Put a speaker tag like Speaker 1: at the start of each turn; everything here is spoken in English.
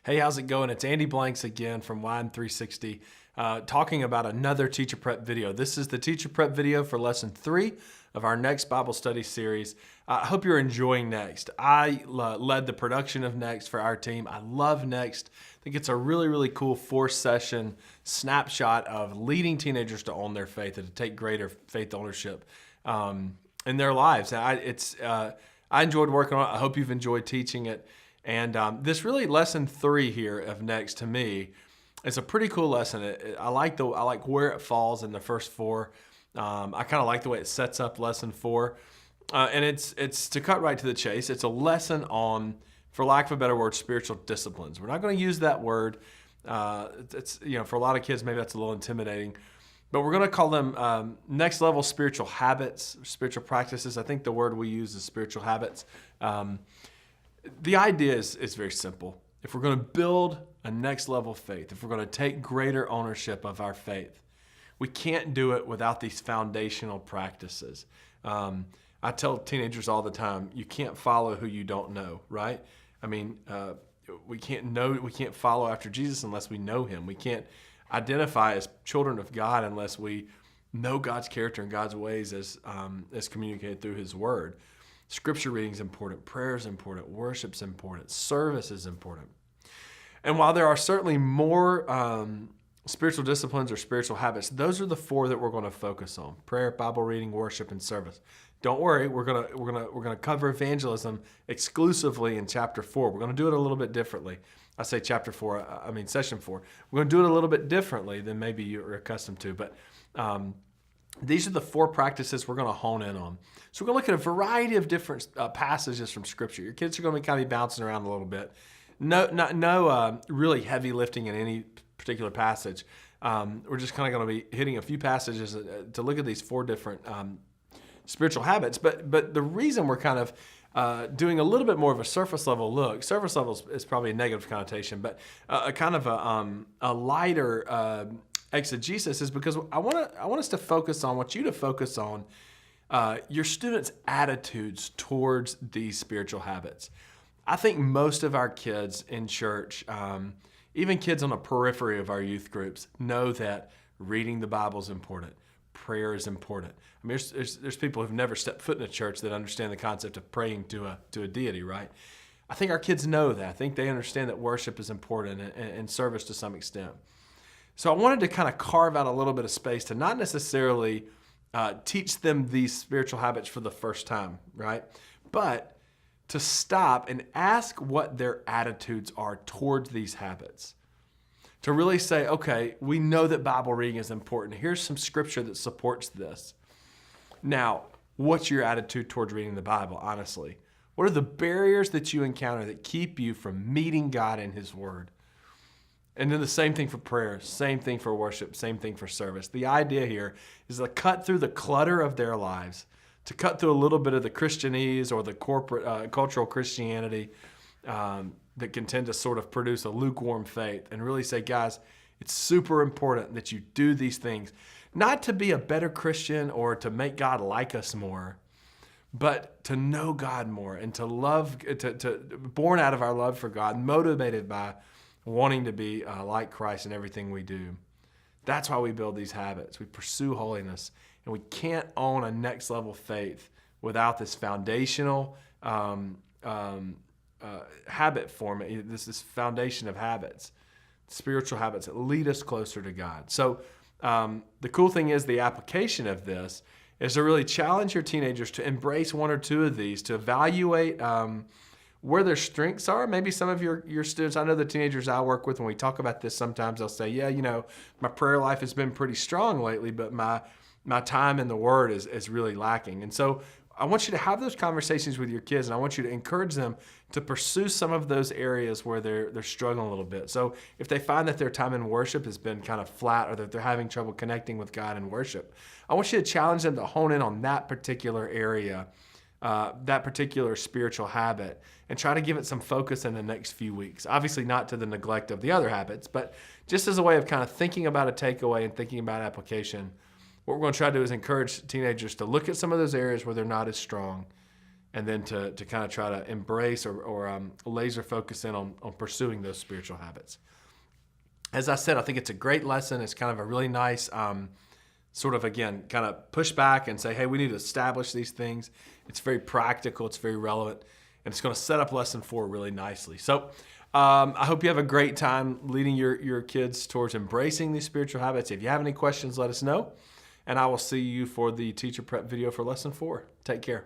Speaker 1: Hey, how's it going? It's Andy Blanks again from ym360, talking about another teacher prep video. This is the teacher prep video for lesson 3 of our Next Bible study series. I hope you're enjoying Next. I led the production of Next for our team. I love Next. I think it's a really cool 4-session snapshot of leading teenagers to own their faith and to take greater faith ownership in their lives. I enjoyed working on it. I hope you've enjoyed teaching it. And this really lesson 3 here of Next to me is a pretty cool lesson. I like where it falls in the first 4. I kind of like the way it sets up lesson 4. And it's to cut right to the chase. It's a lesson on, for lack of a better word, spiritual disciplines. We're not going to use that word. It's for a lot of kids, maybe that's a little intimidating. But we're going to call them next level spiritual habits, spiritual practices. I think the word we use is spiritual habits. The idea is very simple. If we're going to build a next level faith, if we're going to take greater ownership of our faith, we can't do it without these foundational practices. I tell teenagers all the time, you can't follow who you don't know, right? I mean, we can't follow after Jesus unless we know him. We can't identify as children of God unless we know God's character and God's ways as communicated through his word. Scripture reading is important, prayer is important, worship's important, service is important. And while there are certainly more spiritual disciplines or spiritual habits, those are the 4 that we're going to focus on: prayer, Bible reading, worship, and service. Don't worry, we're gonna cover evangelism exclusively in chapter 4. We're going to do it a little bit differently. I say chapter 4, I mean session 4. We're going to do it a little bit differently than maybe you're accustomed to, but these are the 4 practices we're going to hone in on. So we're going to look at a variety of different passages from Scripture. Your kids are going to be kind of bouncing around a little bit. No really heavy lifting in any particular passage. We're just kind of going to be hitting a few passages to look at these 4 different spiritual habits. But the reason we're kind of doing a little bit more of a surface level look, surface level is probably a negative connotation, but a kind of a lighter exegesis is because I want us to focus on, want you to focus on your students' attitudes towards these spiritual habits. I think most of our kids in church, even kids on the periphery of our youth groups, know that reading the Bible is important. Prayer is important. I mean, there's people who've never stepped foot in a church that understand the concept of praying to a deity, right? I think our kids know that. I think they understand that worship is important and service to some extent. So I wanted to kind of carve out a little bit of space to not necessarily teach them these spiritual habits for the first time, right? But to stop and ask what their attitudes are towards these habits. To really say, okay, we know that Bible reading is important. Here's some scripture that supports this. Now, what's your attitude towards reading the Bible, honestly? What are the barriers that you encounter that keep you from meeting God in his word? And then the same thing for prayer, same thing for worship, same thing for service. The idea here is to cut through the clutter of their lives, to cut through a little bit of the Christianese or the corporate cultural Christianity that can tend to sort of produce a lukewarm faith, and really say, guys, it's super important that you do these things, not to be a better Christian or to make God like us more, but to know God more and to love, born out of our love for God, motivated by wanting to be like Christ in everything we do. That's why we build these habits. We pursue holiness, and we can't own a next level faith without this foundational habit form. This foundation of habits, spiritual habits that lead us closer to God. So the cool thing is the application of this is to really challenge your teenagers to embrace 1 or 2 of these, to evaluate where their strengths are. Maybe some of your students, I know the teenagers I work with, when we talk about this, sometimes they'll say, yeah, my prayer life has been pretty strong lately, but my time in the Word is really lacking. And so I want you to have those conversations with your kids, and I want you to encourage them to pursue some of those areas where they're struggling a little bit. So if they find that their time in worship has been kind of flat, or that they're having trouble connecting with God in worship, I want you to challenge them to hone in on that particular area, that particular spiritual habit, and try to give it some focus in the next few weeks. Obviously not to the neglect of the other habits, but just as a way of kind of thinking about a takeaway and thinking about application. What we're going to try to do is encourage teenagers to look at some of those areas where they're not as strong and then to kind of try to embrace or laser focus in on pursuing those spiritual habits. As I said, I think it's a great lesson. It's kind of a really nice sort of, again, kind of push back and say, hey, we need to establish these things. It's very practical. It's very relevant. And it's going to set up lesson 4 really nicely. So I hope you have a great time leading your kids towards embracing these spiritual habits. If you have any questions, let us know. And I will see you for the teacher prep video for lesson 4. Take care.